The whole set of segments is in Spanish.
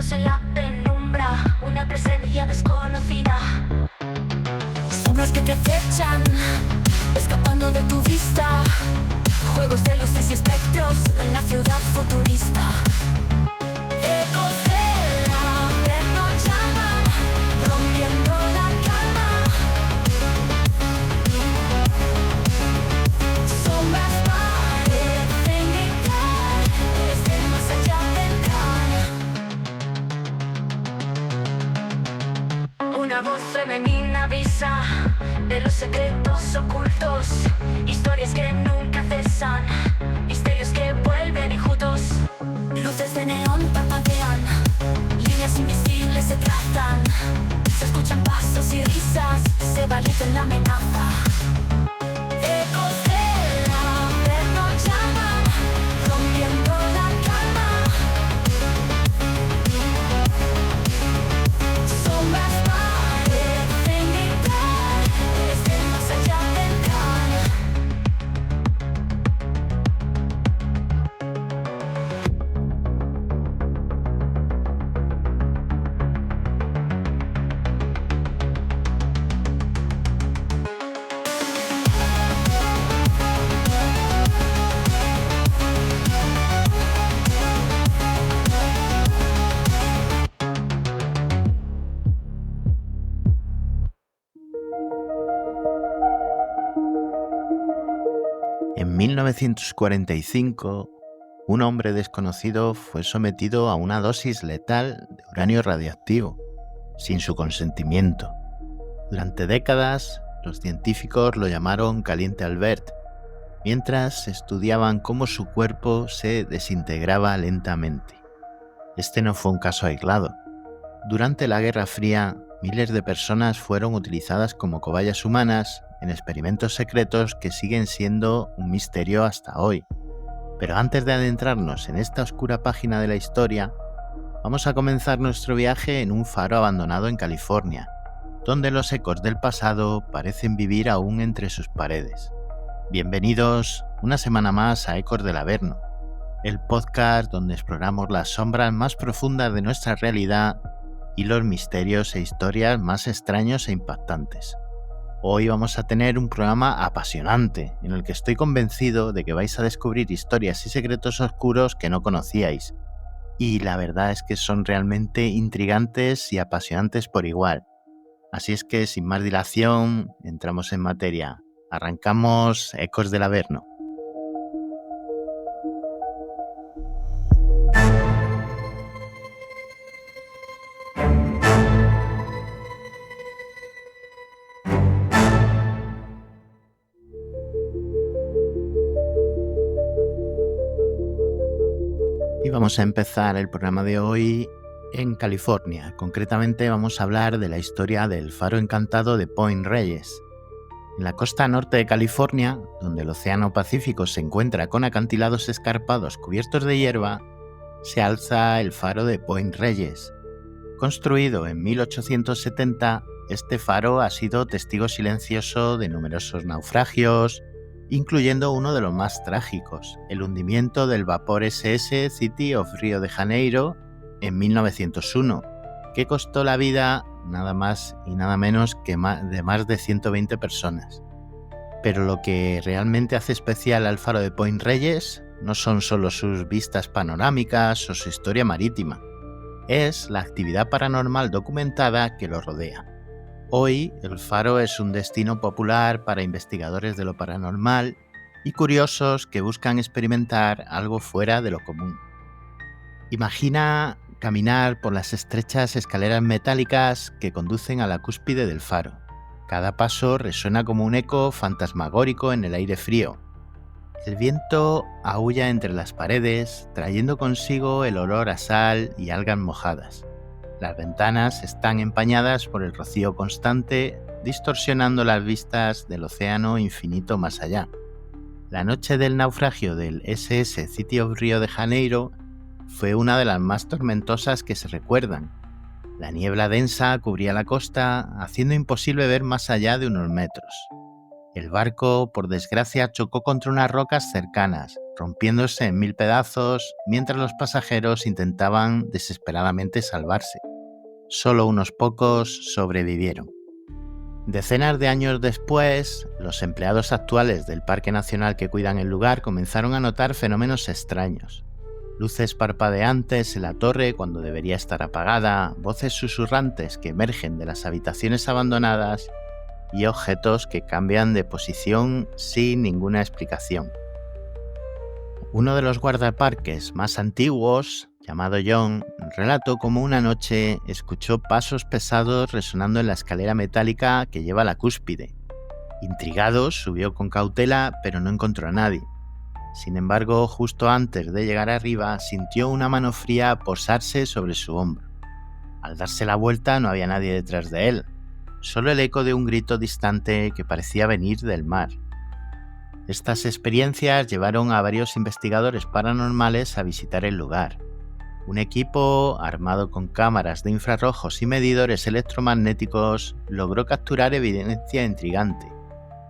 Perdidos en la penumbra, una presencia desconocida. Sombras que te acechan, escapando de tu vista. Juegos de luces y espectros en la ciudad futurista. Ecos del averno llaman, rompiendo la calma. Sombras parecen gritar desde más allá del gran. Una voz femenina avisa de los secretos ocultos, historias que nunca cesan, misterios que vuelven enjutos. Luces de neón parpadean, líneas invisibles se trazan, se escuchan pasos y risas, se va en la amenaza. Ecos del averno llaman, rompiendo la calma. Sombras parecen gritar desde más allá del gran. En 1945, un hombre desconocido fue sometido a una dosis letal de uranio radiactivo, sin su consentimiento. Durante décadas, los científicos lo llamaron Caliente Albert, mientras estudiaban cómo su cuerpo se desintegraba lentamente. Este no fue un caso aislado. Durante la Guerra Fría, miles de personas fueron utilizadas como cobayas humanas en experimentos secretos que siguen siendo un misterio hasta hoy. Pero antes de adentrarnos en esta oscura página de la historia, vamos a comenzar nuestro viaje en un faro abandonado en California, donde los ecos del pasado parecen vivir aún entre sus paredes. Bienvenidos una semana más a Ecos del Averno, el podcast donde exploramos las sombras más profundas de nuestra realidad y los misterios e historias más extraños e impactantes. Hoy vamos a tener un programa apasionante, en el que estoy convencido de que vais a descubrir historias y secretos oscuros que no conocíais. Y la verdad es que son realmente intrigantes y apasionantes por igual. Así es que, sin más dilación, entramos en materia. Arrancamos Ecos del Averno. Y vamos a empezar el programa de hoy en California. Concretamente vamos a hablar de la historia del faro encantado de Point Reyes. En la costa norte de California, donde el Océano Pacífico se encuentra con acantilados escarpados cubiertos de hierba, se alza el faro de Point Reyes. Construido en 1870, este faro ha sido testigo silencioso de numerosos naufragios, incluyendo uno de los más trágicos, el hundimiento del vapor SS City of Rio de Janeiro en 1901, que costó la vida nada más y nada menos que de más de 120 personas. Pero lo que realmente hace especial al faro de Point Reyes no son solo sus vistas panorámicas o su historia marítima, es la actividad paranormal documentada que lo rodea. Hoy, el faro es un destino popular para investigadores de lo paranormal y curiosos que buscan experimentar algo fuera de lo común. Imagina caminar por las estrechas escaleras metálicas que conducen a la cúspide del faro. Cada paso resuena como un eco fantasmagórico en el aire frío. El viento aúlla entre las paredes, trayendo consigo el olor a sal y algas mojadas. Las ventanas están empañadas por el rocío constante, distorsionando las vistas del océano infinito más allá. La noche del naufragio del SS City of Rio de Janeiro fue una de las más tormentosas que se recuerdan. La niebla densa cubría la costa, haciendo imposible ver más allá de unos metros. El barco, por desgracia, chocó contra unas rocas cercanas, rompiéndose en mil pedazos mientras los pasajeros intentaban desesperadamente salvarse. Solo unos pocos sobrevivieron. Decenas de años después, los empleados actuales del Parque Nacional que cuidan el lugar comenzaron a notar fenómenos extraños. Luces parpadeantes en la torre cuando debería estar apagada, voces susurrantes que emergen de las habitaciones abandonadas y objetos que cambian de posición sin ninguna explicación. Uno de los guardaparques más antiguos, llamado John, relató cómo una noche escuchó pasos pesados resonando en la escalera metálica que lleva a la cúspide. Intrigado, subió con cautela, pero no encontró a nadie. Sin embargo, justo antes de llegar arriba, sintió una mano fría posarse sobre su hombro. Al darse la vuelta no había nadie detrás de él, solo el eco de un grito distante que parecía venir del mar. Estas experiencias llevaron a varios investigadores paranormales a visitar el lugar. Un equipo, armado con cámaras de infrarrojos y medidores electromagnéticos, logró capturar evidencia intrigante.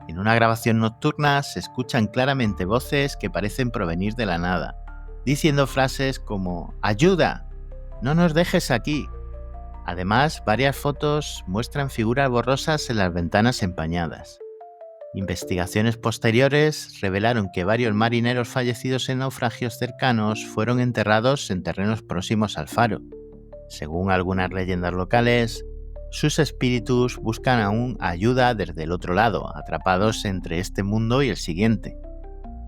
En una grabación nocturna se escuchan claramente voces que parecen provenir de la nada, diciendo frases como «¡Ayuda! ¡No nos dejes aquí!». Además, varias fotos muestran figuras borrosas en las ventanas empañadas. Investigaciones posteriores revelaron que varios marineros fallecidos en naufragios cercanos fueron enterrados en terrenos próximos al faro. Según algunas leyendas locales, sus espíritus buscan aún ayuda desde el otro lado, atrapados entre este mundo y el siguiente.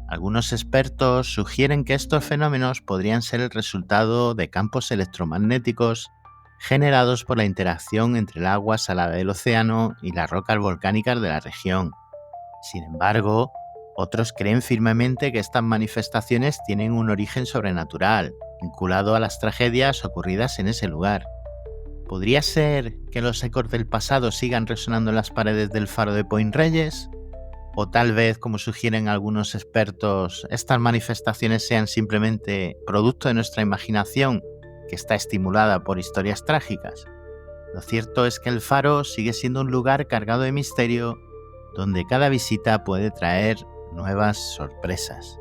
Algunos expertos sugieren que estos fenómenos podrían ser el resultado de campos electromagnéticos generados por la interacción entre el agua salada del océano y las rocas volcánicas de la región. Sin embargo, otros creen firmemente que estas manifestaciones tienen un origen sobrenatural, vinculado a las tragedias ocurridas en ese lugar. ¿Podría ser que los ecos del pasado sigan resonando en las paredes del faro de Point Reyes? ¿O tal vez, como sugieren algunos expertos, estas manifestaciones sean simplemente producto de nuestra imaginación, que está estimulada por historias trágicas? Lo cierto es que el faro sigue siendo un lugar cargado de misterio, donde cada visita puede traer nuevas sorpresas.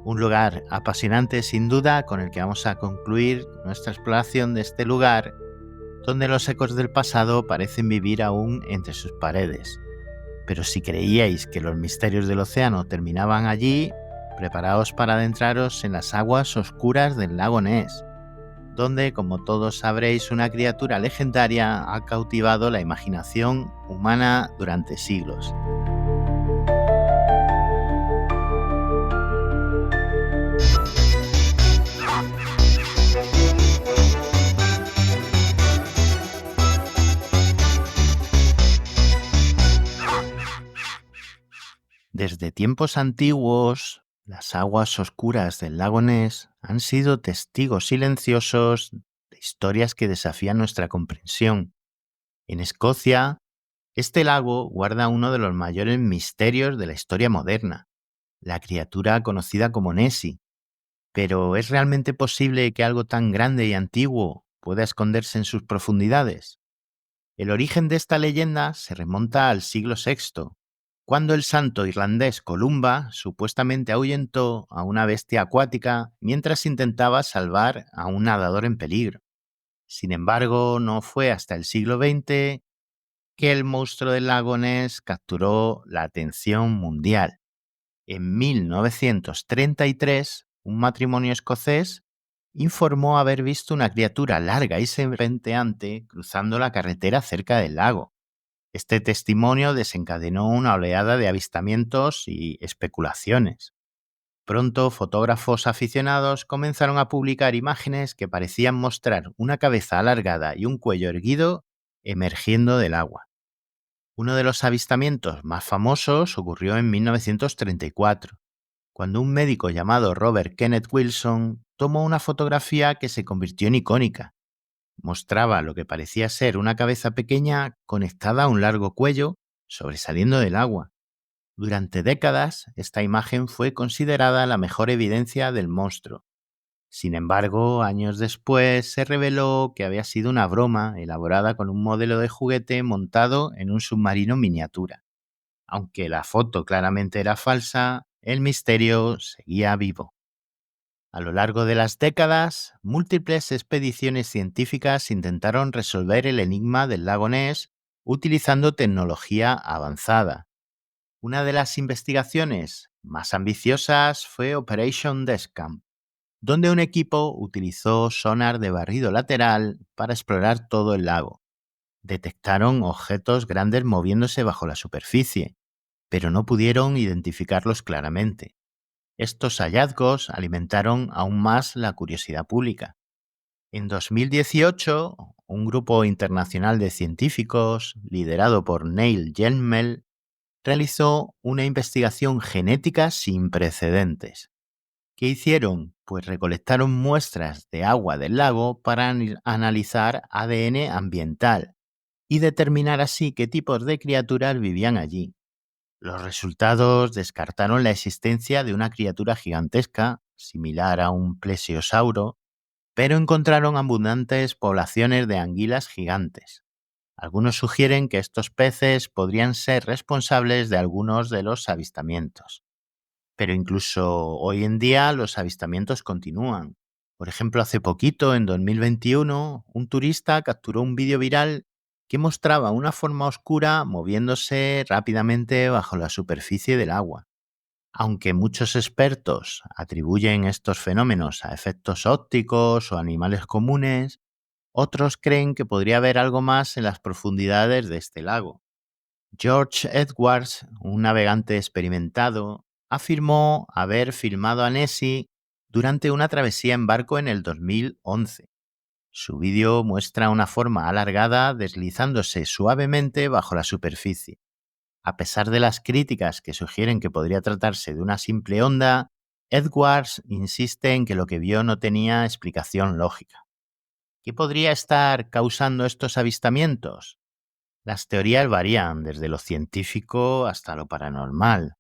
Un lugar apasionante sin duda, con el que vamos a concluir nuestra exploración de este lugar, donde los ecos del pasado parecen vivir aún entre sus paredes. Pero si creíais que los misterios del océano terminaban allí, preparaos para adentraros en las aguas oscuras del lago Ness, donde, como todos sabréis, una criatura legendaria ha cautivado la imaginación humana durante siglos. Desde tiempos antiguos, las aguas oscuras del lago Ness han sido testigos silenciosos de historias que desafían nuestra comprensión. En Escocia, este lago guarda uno de los mayores misterios de la historia moderna, la criatura conocida como Nessie. Pero ¿es realmente posible que algo tan grande y antiguo pueda esconderse en sus profundidades? El origen de esta leyenda se remonta al siglo VI, cuando el santo irlandés Columba supuestamente ahuyentó a una bestia acuática mientras intentaba salvar a un nadador en peligro. Sin embargo, no fue hasta el siglo XX que el monstruo del lago Ness capturó la atención mundial. En 1933, un matrimonio escocés informó haber visto una criatura larga y serpenteante cruzando la carretera cerca del lago. Este testimonio desencadenó una oleada de avistamientos y especulaciones. Pronto, fotógrafos aficionados comenzaron a publicar imágenes que parecían mostrar una cabeza alargada y un cuello erguido emergiendo del agua. Uno de los avistamientos más famosos ocurrió en 1934, cuando un médico llamado Robert Kenneth Wilson tomó una fotografía que se convirtió en icónica. Mostraba lo que parecía ser una cabeza pequeña conectada a un largo cuello sobresaliendo del agua. Durante décadas, esta imagen fue considerada la mejor evidencia del monstruo. Sin embargo, años después se reveló que había sido una broma elaborada con un modelo de juguete montado en un submarino miniatura. Aunque la foto claramente era falsa, el misterio seguía vivo. A lo largo de las décadas, múltiples expediciones científicas intentaron resolver el enigma del lago Ness utilizando tecnología avanzada. Una de las investigaciones más ambiciosas fue Operation Deskcamp, donde un equipo utilizó sonar de barrido lateral para explorar todo el lago. Detectaron objetos grandes moviéndose bajo la superficie, pero no pudieron identificarlos claramente. Estos hallazgos alimentaron aún más la curiosidad pública. En 2018, un grupo internacional de científicos, liderado por Neil Gelmel, realizó una investigación genética sin precedentes. ¿Qué hicieron? Pues recolectaron muestras de agua del lago para analizar ADN ambiental y determinar así qué tipos de criaturas vivían allí. Los resultados descartaron la existencia de una criatura gigantesca, similar a un plesiosauro, pero encontraron abundantes poblaciones de anguilas gigantes. Algunos sugieren que estos peces podrían ser responsables de algunos de los avistamientos. Pero incluso hoy en día los avistamientos continúan. Por ejemplo, hace poquito, en 2021, un turista capturó un vídeo viral que mostraba una forma oscura moviéndose rápidamente bajo la superficie del agua. Aunque muchos expertos atribuyen estos fenómenos a efectos ópticos o animales comunes, otros creen que podría haber algo más en las profundidades de este lago. George Edwards, un navegante experimentado, afirmó haber filmado a Nessie durante una travesía en barco en el 2011. Su vídeo muestra una forma alargada deslizándose suavemente bajo la superficie. A pesar de las críticas que sugieren que podría tratarse de una simple onda, Edwards insiste en que lo que vio no tenía explicación lógica. ¿Qué podría estar causando estos avistamientos? Las teorías varían desde lo científico hasta lo paranormal.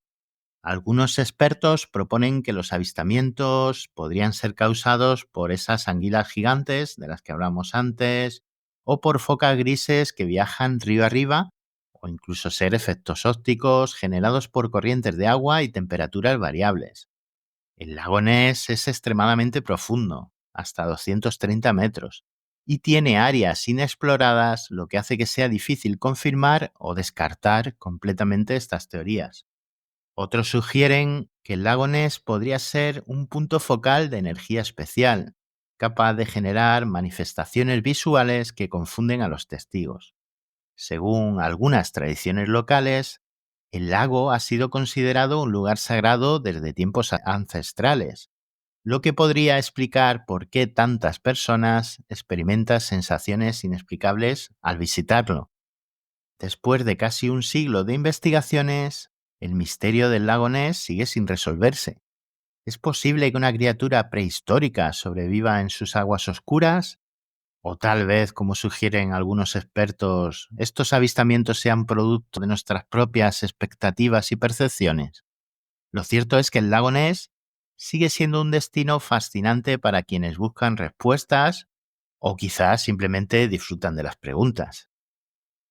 Algunos expertos proponen que los avistamientos podrían ser causados por esas anguilas gigantes de las que hablamos antes, o por focas grises que viajan río arriba, o incluso ser efectos ópticos generados por corrientes de agua y temperaturas variables. El lago Ness es extremadamente profundo, hasta 230 metros, y tiene áreas inexploradas, lo que hace que sea difícil confirmar o descartar completamente estas teorías. Otros sugieren que el lago Ness podría ser un punto focal de energía especial, capaz de generar manifestaciones visuales que confunden a los testigos. Según algunas tradiciones locales, el lago ha sido considerado un lugar sagrado desde tiempos ancestrales, lo que podría explicar por qué tantas personas experimentan sensaciones inexplicables al visitarlo. Después de casi un siglo de investigaciones, el misterio del lago Ness sigue sin resolverse. ¿Es posible que una criatura prehistórica sobreviva en sus aguas oscuras? O tal vez, como sugieren algunos expertos, estos avistamientos sean producto de nuestras propias expectativas y percepciones. Lo cierto es que el lago Ness sigue siendo un destino fascinante para quienes buscan respuestas o quizás simplemente disfrutan de las preguntas.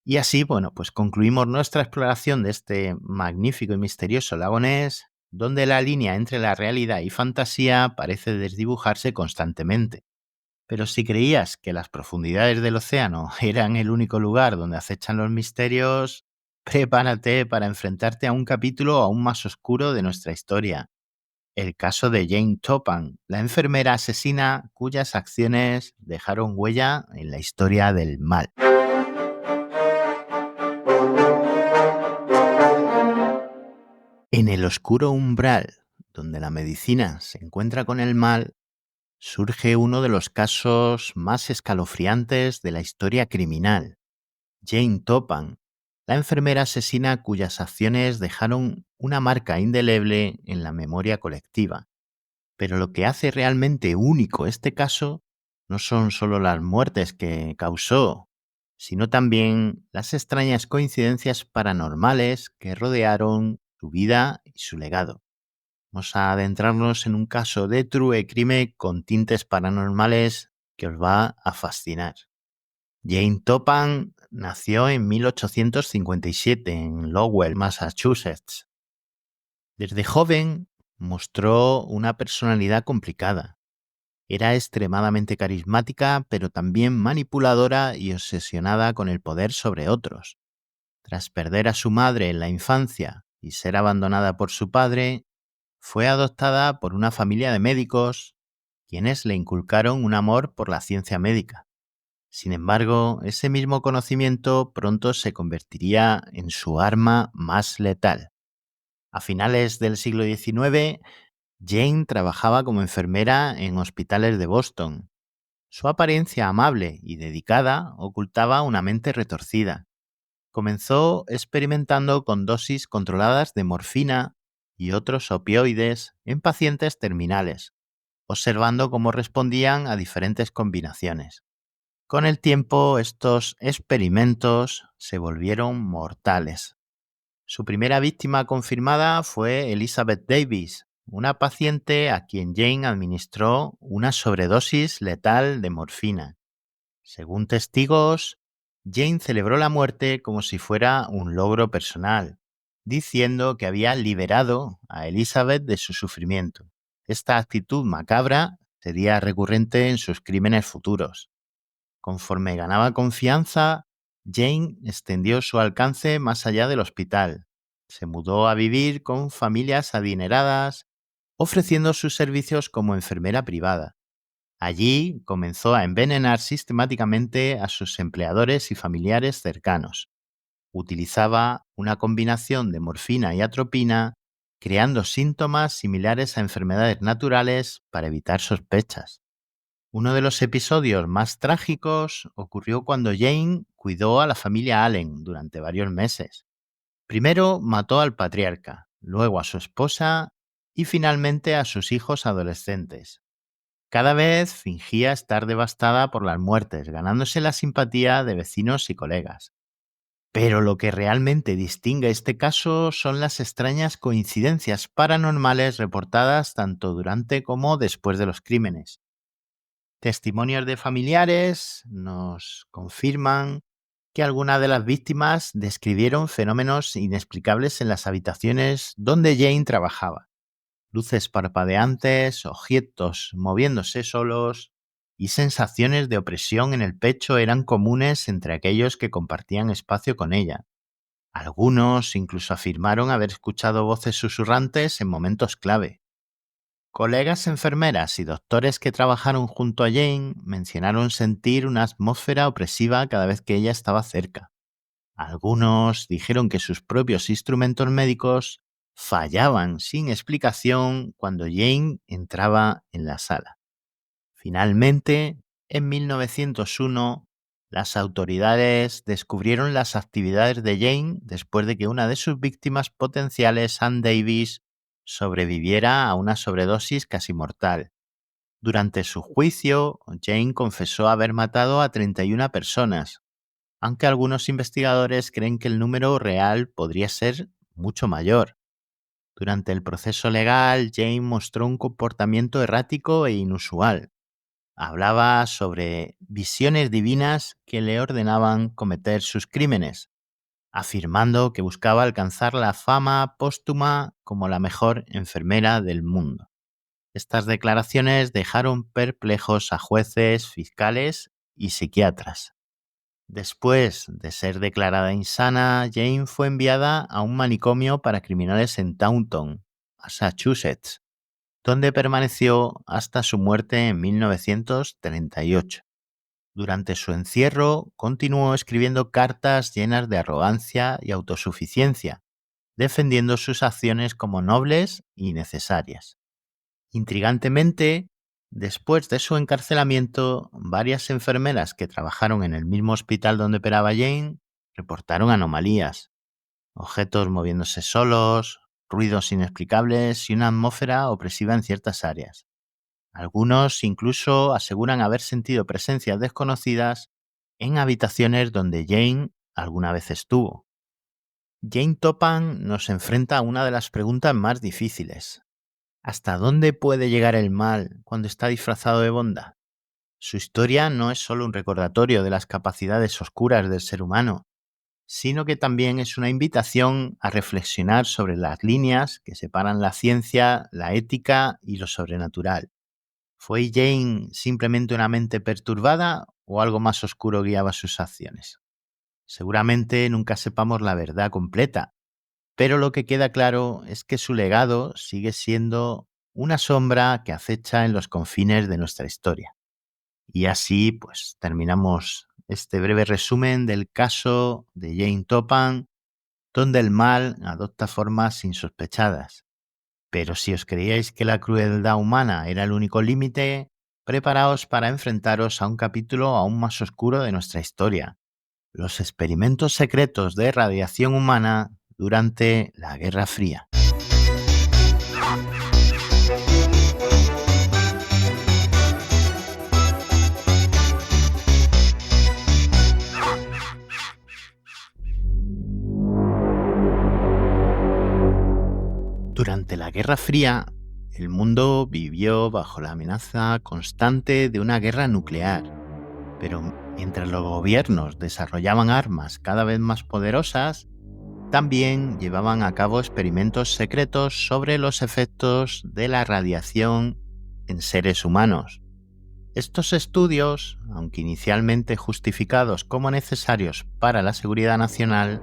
Y así, bueno, pues concluimos nuestra exploración de este magnífico y misterioso lago Ness, donde la línea entre la realidad y fantasía parece desdibujarse constantemente. Pero si creías que las profundidades del océano eran el único lugar donde acechan los misterios, prepárate para enfrentarte a un capítulo aún más oscuro de nuestra historia. El caso de Jane Topham, la enfermera asesina cuyas acciones dejaron huella en la historia del mal. En el oscuro umbral, donde la medicina se encuentra con el mal, surge uno de los casos más escalofriantes de la historia criminal. Jane Topham, la enfermera asesina cuyas acciones dejaron una marca indeleble en la memoria colectiva. Pero lo que hace realmente único este caso no son solo las muertes que causó, sino también las extrañas coincidencias paranormales que rodearon su vida y su legado. Vamos a adentrarnos en un caso de true crime con tintes paranormales que os va a fascinar. Jane Topham nació en 1857 en Lowell, Massachusetts. Desde joven mostró una personalidad complicada. Era extremadamente carismática, pero también manipuladora y obsesionada con el poder sobre otros. Tras perder a su madre en la infancia y ser abandonada por su padre, fue adoptada por una familia de médicos, quienes le inculcaron un amor por la ciencia médica. Sin embargo, ese mismo conocimiento pronto se convertiría en su arma más letal. A finales del siglo XIX, Jane trabajaba como enfermera en hospitales de Boston. Su apariencia amable y dedicada ocultaba una mente retorcida. Comenzó experimentando con dosis controladas de morfina y otros opioides en pacientes terminales, observando cómo respondían a diferentes combinaciones. Con el tiempo, estos experimentos se volvieron mortales. Su primera víctima confirmada fue Elizabeth Davis, una paciente a quien Jane administró una sobredosis letal de morfina. Según testigos, Jane celebró la muerte como si fuera un logro personal, diciendo que había liberado a Elizabeth de su sufrimiento. Esta actitud macabra sería recurrente en sus crímenes futuros. Conforme ganaba confianza, Jane extendió su alcance más allá del hospital. Se mudó a vivir con familias adineradas, ofreciendo sus servicios como enfermera privada. Allí comenzó a envenenar sistemáticamente a sus empleadores y familiares cercanos. Utilizaba una combinación de morfina y atropina, creando síntomas similares a enfermedades naturales para evitar sospechas. Uno de los episodios más trágicos ocurrió cuando Jane cuidó a la familia Allen durante varios meses. Primero mató al patriarca, luego a su esposa y finalmente a sus hijos adolescentes. Cada vez fingía estar devastada por las muertes, ganándose la simpatía de vecinos y colegas. Pero lo que realmente distingue este caso son las extrañas coincidencias paranormales reportadas tanto durante como después de los crímenes. Testimonios de familiares nos confirman que algunas de las víctimas describieron fenómenos inexplicables en las habitaciones donde Jane trabajaba. Luces parpadeantes, objetos moviéndose solos y sensaciones de opresión en el pecho eran comunes entre aquellos que compartían espacio con ella. Algunos incluso afirmaron haber escuchado voces susurrantes en momentos clave. Colegas enfermeras y doctores que trabajaron junto a Jane mencionaron sentir una atmósfera opresiva cada vez que ella estaba cerca. Algunos dijeron que sus propios instrumentos médicos fallaban sin explicación cuando Jane entraba en la sala. Finalmente, en 1901, las autoridades descubrieron las actividades de Jane después de que una de sus víctimas potenciales, Ann Davis, sobreviviera a una sobredosis casi mortal. Durante su juicio, Jane confesó haber matado a 31 personas, aunque algunos investigadores creen que el número real podría ser mucho mayor. Durante el proceso legal, Jane mostró un comportamiento errático e inusual. Hablaba sobre visiones divinas que le ordenaban cometer sus crímenes, afirmando que buscaba alcanzar la fama póstuma como la mejor enfermera del mundo. Estas declaraciones dejaron perplejos a jueces, fiscales y psiquiatras. Después de ser declarada insana, Jane fue enviada a un manicomio para criminales en Taunton, Massachusetts, donde permaneció hasta su muerte en 1938. Durante su encierro, continuó escribiendo cartas llenas de arrogancia y autosuficiencia, defendiendo sus acciones como nobles y necesarias. Intrigantemente, después de su encarcelamiento, varias enfermeras que trabajaron en el mismo hospital donde operaba Jane reportaron anomalías, objetos moviéndose solos, ruidos inexplicables y una atmósfera opresiva en ciertas áreas. Algunos incluso aseguran haber sentido presencias desconocidas en habitaciones donde Jane alguna vez estuvo. Jane Topham nos enfrenta a una de las preguntas más difíciles. ¿Hasta dónde puede llegar el mal cuando está disfrazado de bondad? Su historia no es solo un recordatorio de las capacidades oscuras del ser humano, sino que también es una invitación a reflexionar sobre las líneas que separan la ciencia, la ética y lo sobrenatural. ¿Fue Jane simplemente una mente perturbada o algo más oscuro guiaba sus acciones? Seguramente nunca sepamos la verdad completa, pero lo que queda claro es que su legado sigue siendo una sombra que acecha en los confines de nuestra historia. Y así, pues, terminamos este breve resumen del caso de Jane Topham, donde el mal adopta formas insospechadas. Pero si os creíais que la crueldad humana era el único límite, preparaos para enfrentaros a un capítulo aún más oscuro de nuestra historia: los experimentos secretos de radiación humana durante la Guerra Fría. Durante la Guerra Fría, el mundo vivió bajo la amenaza constante de una guerra nuclear, pero mientras los gobiernos desarrollaban armas cada vez más poderosas, también llevaban a cabo experimentos secretos sobre los efectos de la radiación en seres humanos. Estos estudios, aunque inicialmente justificados como necesarios para la seguridad nacional,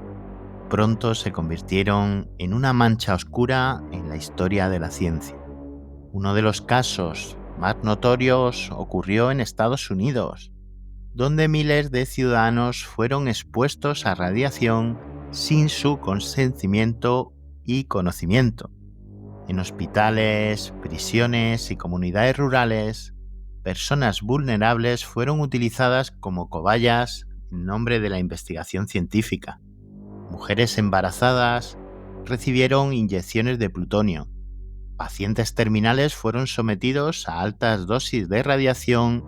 pronto se convirtieron en una mancha oscura en la historia de la ciencia. Uno de los casos más notorios ocurrió en Estados Unidos, donde miles de ciudadanos fueron expuestos a radiación sin su consentimiento y conocimiento. En hospitales, prisiones y comunidades rurales, personas vulnerables fueron utilizadas como cobayas en nombre de la investigación científica. Mujeres embarazadas recibieron inyecciones de plutonio. Pacientes terminales fueron sometidos a altas dosis de radiación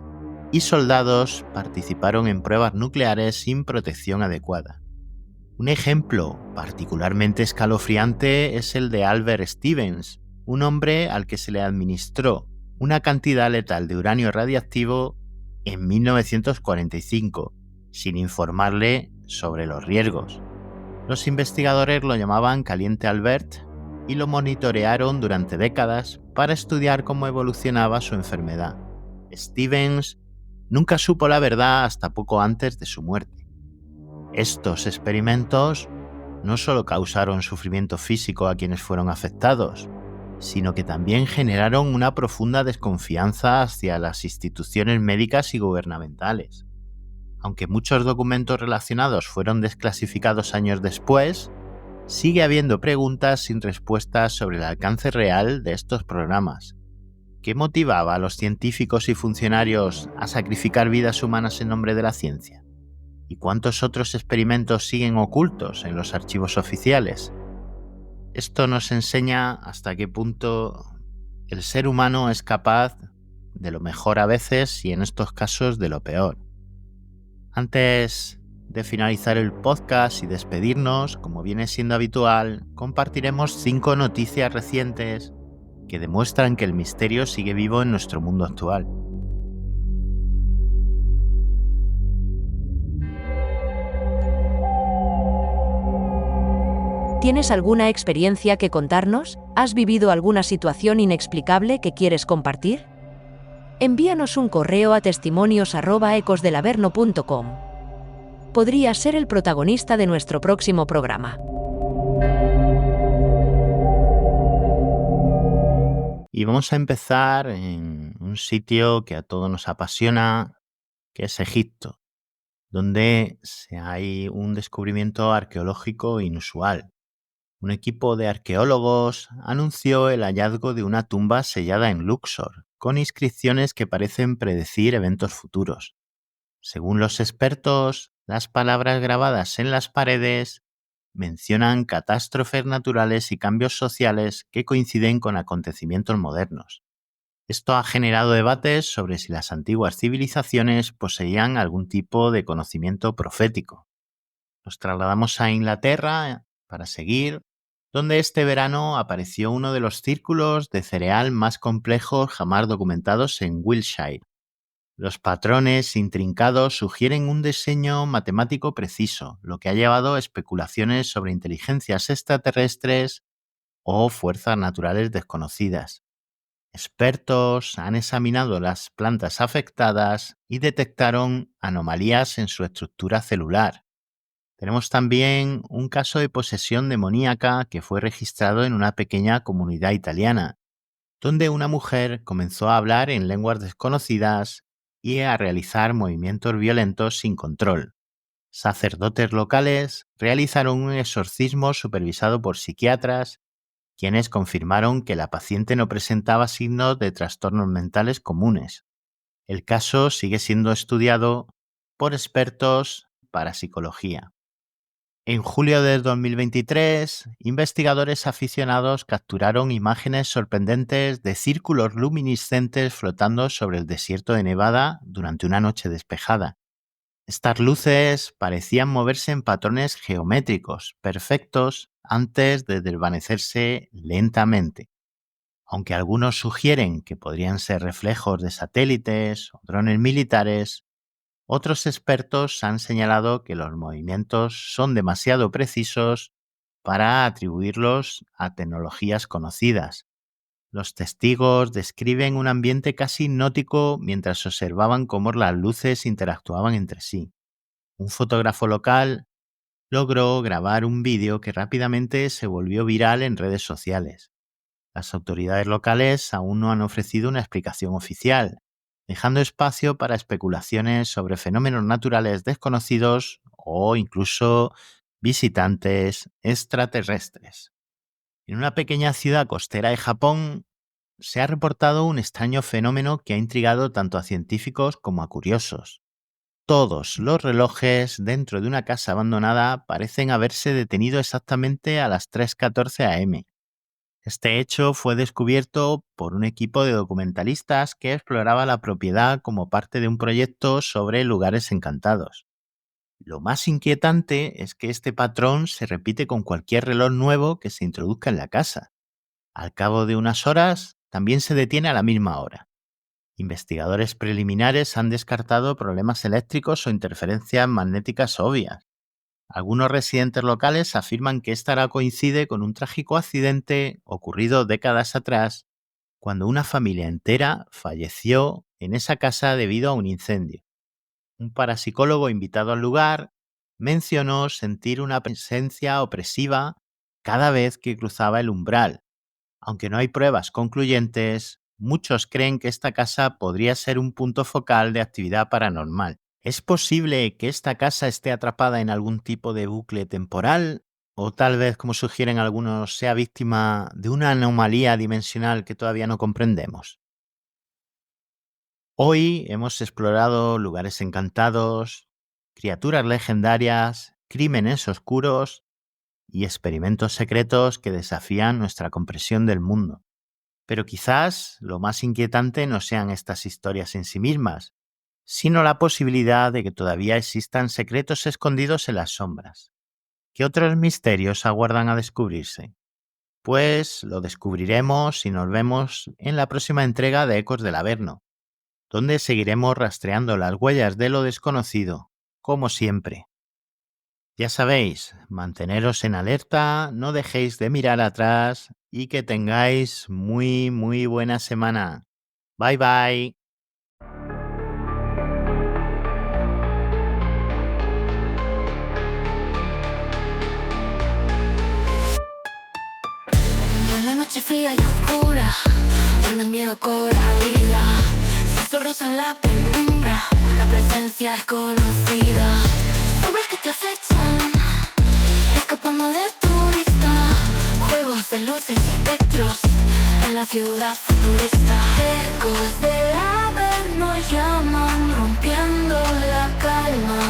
y soldados participaron en pruebas nucleares sin protección adecuada. Un ejemplo particularmente escalofriante es el de Albert Stevens, un hombre al que se le administró una cantidad letal de uranio radiactivo en 1945, sin informarle sobre los riesgos. Los investigadores lo llamaban Caliente Albert y lo monitorearon durante décadas para estudiar cómo evolucionaba su enfermedad. Stevens nunca supo la verdad hasta poco antes de su muerte. Estos experimentos no solo causaron sufrimiento físico a quienes fueron afectados, sino que también generaron una profunda desconfianza hacia las instituciones médicas y gubernamentales. Aunque muchos documentos relacionados fueron desclasificados años después, sigue habiendo preguntas sin respuestas sobre el alcance real de estos programas. ¿Qué motivaba a los científicos y funcionarios a sacrificar vidas humanas en nombre de la ciencia? ¿Y cuántos otros experimentos siguen ocultos en los archivos oficiales? Esto nos enseña hasta qué punto el ser humano es capaz de lo mejor a veces y en estos casos de lo peor. Antes de finalizar el podcast y despedirnos, como viene siendo habitual, compartiremos 5 noticias recientes que demuestran que el misterio sigue vivo en nuestro mundo actual. ¿Tienes alguna experiencia que contarnos? ¿Has vivido alguna situación inexplicable que quieres compartir? Envíanos un correo a testimonios@ecosdelaverno.com. Podrías ser el protagonista de nuestro próximo programa. Y vamos a empezar en un sitio que a todos nos apasiona, que es Egipto, donde hay un descubrimiento arqueológico inusual. Un equipo de arqueólogos anunció el hallazgo de una tumba sellada en Luxor, con inscripciones que parecen predecir eventos futuros. Según los expertos, las palabras grabadas en las paredes mencionan catástrofes naturales y cambios sociales que coinciden con acontecimientos modernos. Esto ha generado debates sobre si las antiguas civilizaciones poseían algún tipo de conocimiento profético. Nos trasladamos a Inglaterra para seguir, donde este verano apareció uno de los círculos de cereal más complejos jamás documentados en Wiltshire. Los patrones intrincados sugieren un diseño matemático preciso, lo que ha llevado a especulaciones sobre inteligencias extraterrestres o fuerzas naturales desconocidas. Expertos han examinado las plantas afectadas y detectaron anomalías en su estructura celular. Tenemos también un caso de posesión demoníaca que fue registrado en una pequeña comunidad italiana, donde una mujer comenzó a hablar en lenguas desconocidas y a realizar movimientos violentos sin control. Sacerdotes locales realizaron un exorcismo supervisado por psiquiatras, quienes confirmaron que la paciente no presentaba signos de trastornos mentales comunes. El caso sigue siendo estudiado por expertos para psicología. En julio de 2023, investigadores aficionados capturaron imágenes sorprendentes de círculos luminiscentes flotando sobre el desierto de Nevada durante una noche despejada. Estas luces parecían moverse en patrones geométricos perfectos antes de desvanecerse lentamente. Aunque algunos sugieren que podrían ser reflejos de satélites o drones militares, otros expertos han señalado que los movimientos son demasiado precisos para atribuirlos a tecnologías conocidas. Los testigos describen un ambiente casi hipnótico mientras observaban cómo las luces interactuaban entre sí. Un fotógrafo local logró grabar un vídeo que rápidamente se volvió viral en redes sociales. Las autoridades locales aún no han ofrecido una explicación oficial, dejando espacio para especulaciones sobre fenómenos naturales desconocidos o incluso visitantes extraterrestres. En una pequeña ciudad costera de Japón se ha reportado un extraño fenómeno que ha intrigado tanto a científicos como a curiosos. Todos los relojes dentro de una casa abandonada parecen haberse detenido exactamente a las 3:14 am. Este hecho fue descubierto por un equipo de documentalistas que exploraba la propiedad como parte de un proyecto sobre lugares encantados. Lo más inquietante es que este patrón se repite con cualquier reloj nuevo que se introduzca en la casa. Al cabo de unas horas, también se detiene a la misma hora. Investigadores preliminares han descartado problemas eléctricos o interferencias magnéticas obvias. Algunos residentes locales afirman que esta hora coincide con un trágico accidente ocurrido décadas atrás, cuando una familia entera falleció en esa casa debido a un incendio. Un parapsicólogo invitado al lugar mencionó sentir una presencia opresiva cada vez que cruzaba el umbral. Aunque no hay pruebas concluyentes, muchos creen que esta casa podría ser un punto focal de actividad paranormal. ¿Es posible que esta casa esté atrapada en algún tipo de bucle temporal? ¿O tal vez, como sugieren algunos, sea víctima de una anomalía dimensional que todavía no comprendemos? Hoy hemos explorado lugares encantados, criaturas legendarias, crímenes oscuros y experimentos secretos que desafían nuestra comprensión del mundo. Pero quizás lo más inquietante no sean estas historias en sí mismas, sino la posibilidad de que todavía existan secretos escondidos en las sombras. ¿Qué otros misterios aguardan a descubrirse? Pues lo descubriremos si nos vemos en la próxima entrega de Ecos del Averno, donde seguiremos rastreando las huellas de lo desconocido, como siempre. Ya sabéis, manteneros en alerta, no dejéis de mirar atrás y que tengáis muy buena semana. Bye bye. En la noche fría y oscura, donde el miedo cobra vida, susurros en la penumbra, la presencia es conocida. Sombras que te acechan, escapando de tu vista, juegos de luces y espectros en la ciudad futurista. Ecos del Averno llaman, rompiendo la calma.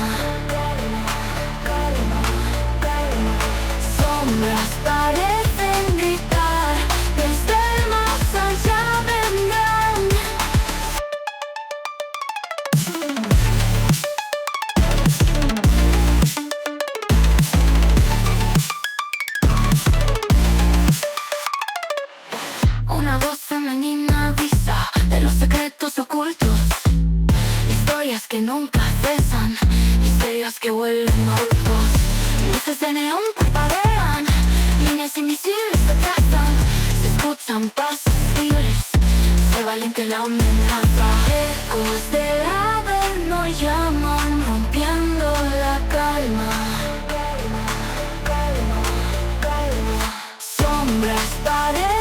Sombras parecen gritar, desde el más allá vendrán. Una voz femenina avisa de los secretos ocultos. que nunca cesan, misterios que vuelven locos. Luces de neón parpadean, líneas invisibles se trazan, se escuchan pasos libres, se valiente la amenaza. Ecos del averno llaman, rompiendo la calma. Sombras parecen